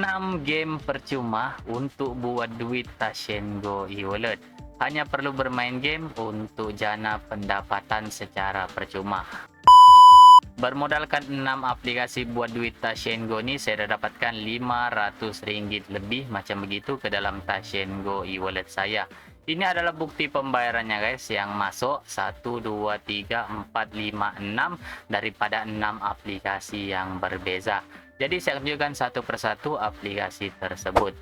6 game percuma untuk buat duit Tashengo e-wallet. Hanya perlu bermain game untuk jana pendapatan secara percuma. Bermodalkan 6 aplikasi buat duit Tashengo ni, saya dah dapatkan RM500 lebih macam begitu ke dalam Tashengo e-wallet saya. Ini adalah bukti pembayarannya guys, yang masuk 1, 2, 3, 4, 5, 6 daripada 6 aplikasi yang berbeza. Jadi saya tunjukkan satu persatu aplikasi tersebut.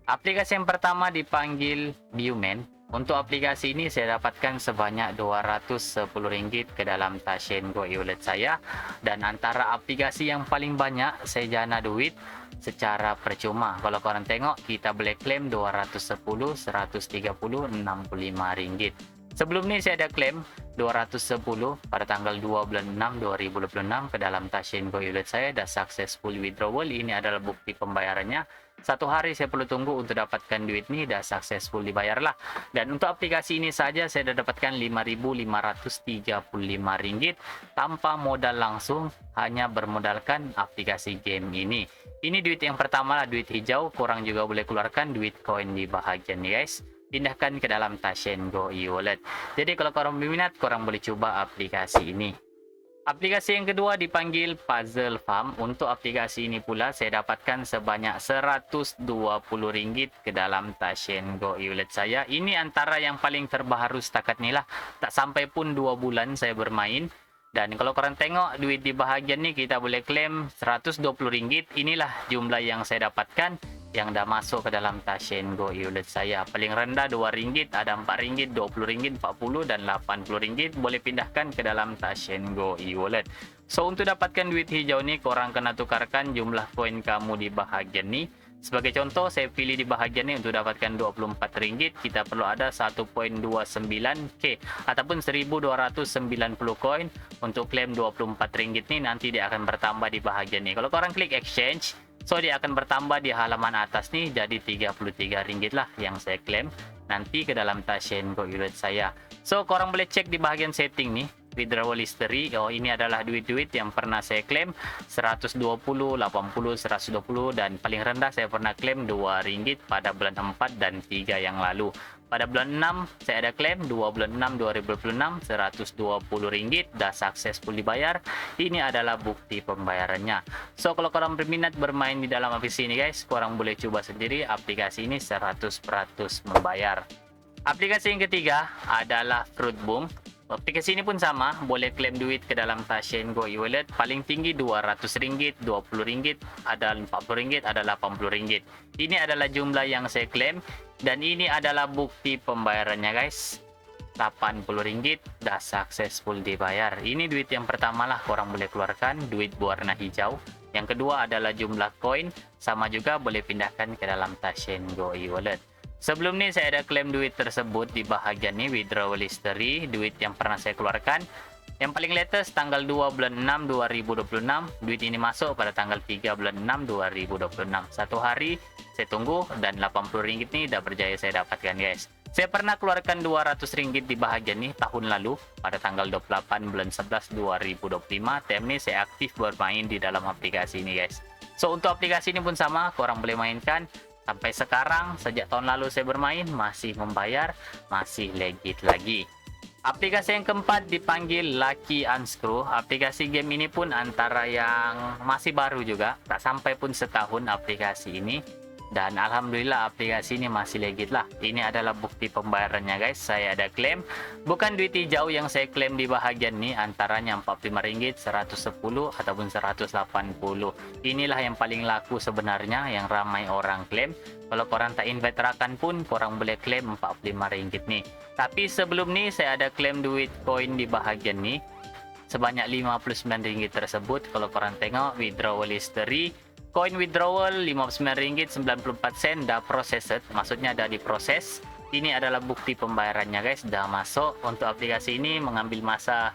Aplikasi yang pertama dipanggil Viewman. Untuk aplikasi ini saya dapatkan sebanyak RM210 ke dalam Tashengo e-wallet saya. Dan antara aplikasi yang paling banyak saya jana duit secara percuma. Kalau korang tengok, kita boleh claim 210, 130, RM65. Sebelum ni saya ada claim 210 pada tanggal 2 bulan 6 2026 ke dalam Tashengo e-wallet saya, dah successful withdrawal. Ini adalah bukti pembayarannya. Satu hari saya perlu tunggu untuk dapatkan duit ni, dah successful dibayar lah. Dan untuk aplikasi ini saja saya dah dapatkan RM5.535 tanpa modal langsung, hanya bermodalkan aplikasi game ini. Ini duit yang pertama lah, duit hijau. Korang juga boleh keluarkan duit koin di bahagian ni guys, pindahkan ke dalam Tashengo e-wallet. Jadi kalau korang berminat, korang boleh cuba aplikasi ini. Aplikasi yang kedua dipanggil Puzzle Farm. Untuk aplikasi ini pula saya dapatkan sebanyak RM120 ke dalam Tashengo e-wallet saya. Ini antara yang paling terbaru setakat ni lah. Tak sampai pun 2 bulan saya bermain. Dan kalau korang tengok duit di bahagian ni, kita boleh claim RM120. Inilah jumlah yang saya dapatkan yang dah masuk ke dalam Tashengo e-wallet saya. Paling rendah RM2, ada RM4, RM20, RM40 dan RM80. Boleh pindahkan ke dalam Tashengo e-wallet. So untuk dapatkan duit hijau ni, korang kena tukarkan jumlah koin kamu di bahagian ni. Sebagai contoh, saya pilih di bahagian ni untuk dapatkan RM24, kita perlu ada 1.29k ataupun 1290 koin. Untuk claim RM24 ni, nanti dia akan bertambah di bahagian ni. Kalau korang klik exchange, so dia akan bertambah di halaman atas ni jadi RM33 lah yang saya claim nanti ke dalam Tashengo e-wallet saya. So korang boleh cek di bahagian setting ni, withdrawal history. Oh, ini adalah duit-duit yang pernah saya claim, 120, 80, 120 dan paling rendah saya pernah claim RM2 pada bulan 4 dan 3 yang lalu. Pada bulan 6 saya ada claim 2 bulan 6 2026 RM120 dah successful dibayar. Ini adalah bukti pembayarannya. So kalau korang berminat bermain di dalam aplikasi ini guys, korang boleh coba sendiri. Aplikasi ini 100% membayar. Aplikasi yang ketiga adalah Fruitboom. Aplikasi ini pun sama, boleh claim duit ke dalam Tashengo e-wallet. Paling tinggi RM200, RM20, ada RM40, ada RM80. Ini adalah jumlah yang saya claim dan ini adalah bukti pembayarannya guys. RM80 dah successful dibayar. Ini duit yang pertama lah, korang boleh keluarkan duit berwarna hijau. Yang kedua adalah jumlah koin, sama juga boleh pindahkan ke dalam Tashengo e-wallet. Sebelum ni saya ada claim duit tersebut di bahagian ni, withdrawal history, duit yang pernah saya keluarkan. Yang paling latest tanggal 2 bulan 6 2026, duit ini masuk pada tanggal 3 bulan 6 2026. Satu hari saya tunggu dan RM80 ni dah berjaya saya dapatkan guys. Saya pernah keluarkan RM200 di bahagian ni tahun lalu pada tanggal 28 bulan 11 2025. Time ni saya aktif bermain di dalam aplikasi ini guys. So untuk aplikasi ini pun sama, korang boleh mainkan. Sampai sekarang, sejak tahun lalu saya bermain, masih membayar, masih legit lagi. Aplikasi yang keempat dipanggil Lucky Unscrew. Aplikasi game ini pun antara yang masih baru juga, tak sampai pun setahun aplikasi ini. Dan alhamdulillah aplikasi ini masih legit lah. Ini adalah bukti pembayarannya guys. Saya ada claim. Bukan duit hijau yang saya claim di bahagian ni, antaranya RM45, 110 ataupun 180. Inilah yang paling laku sebenarnya, yang ramai orang claim. Kalau korang tak invite rakan pun, korang boleh claim RM45 ni. Tapi sebelum ni saya ada claim duit koin di bahagian ni sebanyak RM59 tersebut. Kalau korang tengok withdrawal history, koin withdrawal RM59.94 dah processed, maksudnya dah diproses. Ini adalah bukti pembayarannya guys, dah masuk. Untuk aplikasi ini mengambil masa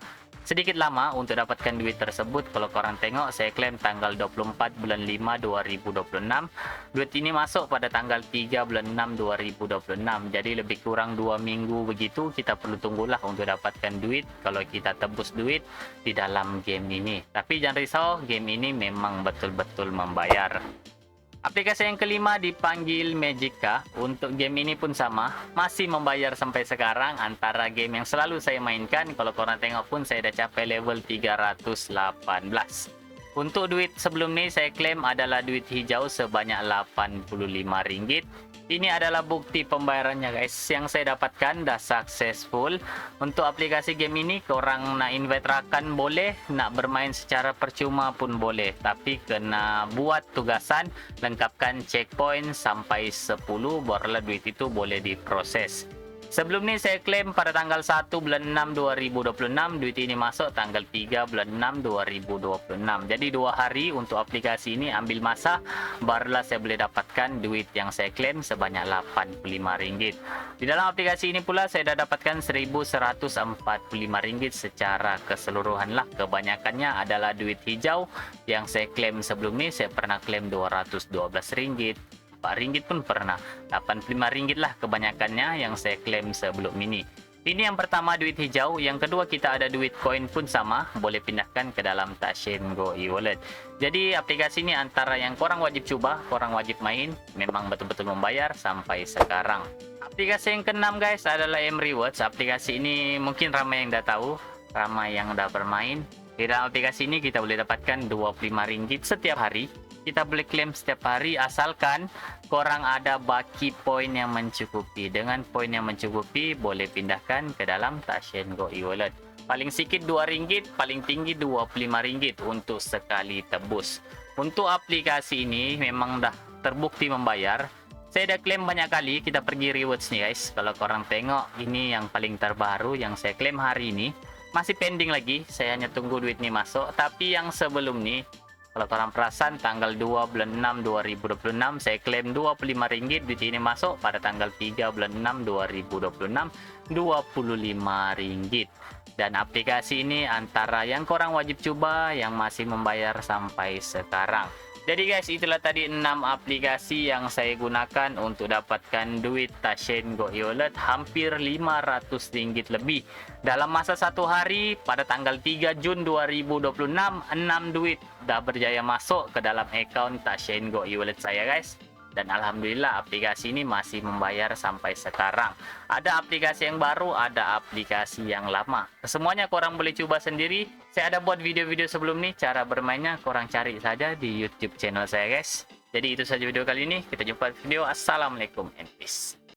sedikit lama untuk dapatkan duit tersebut. Kalau korang tengok, saya claim tanggal 24 bulan 5 2026. Duit ini masuk pada tanggal 3 bulan 6 2026. Jadi lebih kurang 2 minggu begitu kita perlu tunggulah untuk dapatkan duit kalau kita tebus duit di dalam game ini. Tapi jangan risau, game ini memang betul-betul membayar. Aplikasi yang kelima dipanggil Magica. Untuk game ini pun sama, masih membayar sampai sekarang. Antara game yang selalu saya mainkan, kalau korang tengok pun saya dah capai level 318. Untuk duit sebelum ni saya klaim adalah duit hijau sebanyak RM85. Ini adalah bukti pembayarannya guys. Yang saya dapatkan dah successful. Untuk aplikasi game ini korang nak invite rakan boleh, nak bermain secara percuma pun boleh. Tapi kena buat tugasan, lengkapkan checkpoint sampai 10 barulah duit itu boleh diproses. Sebelum ni saya klaim pada tanggal 1 bulan 6 2026, duit ini masuk tanggal 3 bulan 6 2026. Jadi 2 hari untuk aplikasi ini ambil masa, barulah saya boleh dapatkan duit yang saya klaim sebanyak RM85. Di dalam aplikasi ini pula saya dah dapatkan RM1145 secara keseluruhan lah. Kebanyakannya adalah duit hijau yang saya klaim sebelum ni. Saya pernah klaim RM212, RM4 pun pernah. RM85 lah kebanyakannya yang saya klaim sebelum ini. Ini yang pertama duit hijau. Yang kedua kita ada duit koin pun sama, boleh pindahkan ke dalam Tashen Go e-wallet. Jadi aplikasi ini antara yang korang wajib cuba, korang wajib main, memang betul-betul membayar sampai sekarang. Aplikasi yang keenam guys adalah M Rewards. Aplikasi ini mungkin ramai yang dah tahu, ramai yang dah bermain. Di dalam aplikasi ini kita boleh dapatkan RM25 setiap hari. Kita boleh klaim setiap hari asalkan korang ada baki poin yang mencukupi. Dengan poin yang mencukupi boleh pindahkan ke dalam Tashen Go e-wallet. Paling sikit RM2, paling tinggi RM25 untuk sekali tebus. Untuk aplikasi ini memang dah terbukti membayar. Saya dah klaim banyak kali. Kita pergi rewards nih guys. Kalau korang tengok, ini yang paling terbaru yang saya klaim hari ini. Masih pending lagi. Saya hanya tunggu duit ni masuk. Tapi yang sebelum ni, kalau korang perasan tanggal 2 bulan 6 2026 saya klaim RM25, duit ini masuk pada tanggal 3 bulan 6 2026 RM25. Dan aplikasi ini antara yang korang wajib cuba yang masih membayar sampai sekarang. Jadi guys, itulah tadi 6 aplikasi yang saya gunakan untuk dapatkan duit Tashen Go e-wallet hampir RM500 lebih. Dalam masa 1 hari pada tanggal 3 Jun 2026, 6 duit dah berjaya masuk ke dalam akaun Tashen Go e-wallet saya guys. Dan alhamdulillah aplikasi ini masih membayar sampai sekarang. Ada aplikasi yang baru, ada aplikasi yang lama. Semuanya korang boleh coba sendiri. Saya ada buat video-video sebelum ni, cara bermainnya korang cari saja di YouTube channel saya guys. Jadi itu saja video kali ini. Kita jumpa di video. Assalamualaikum and peace.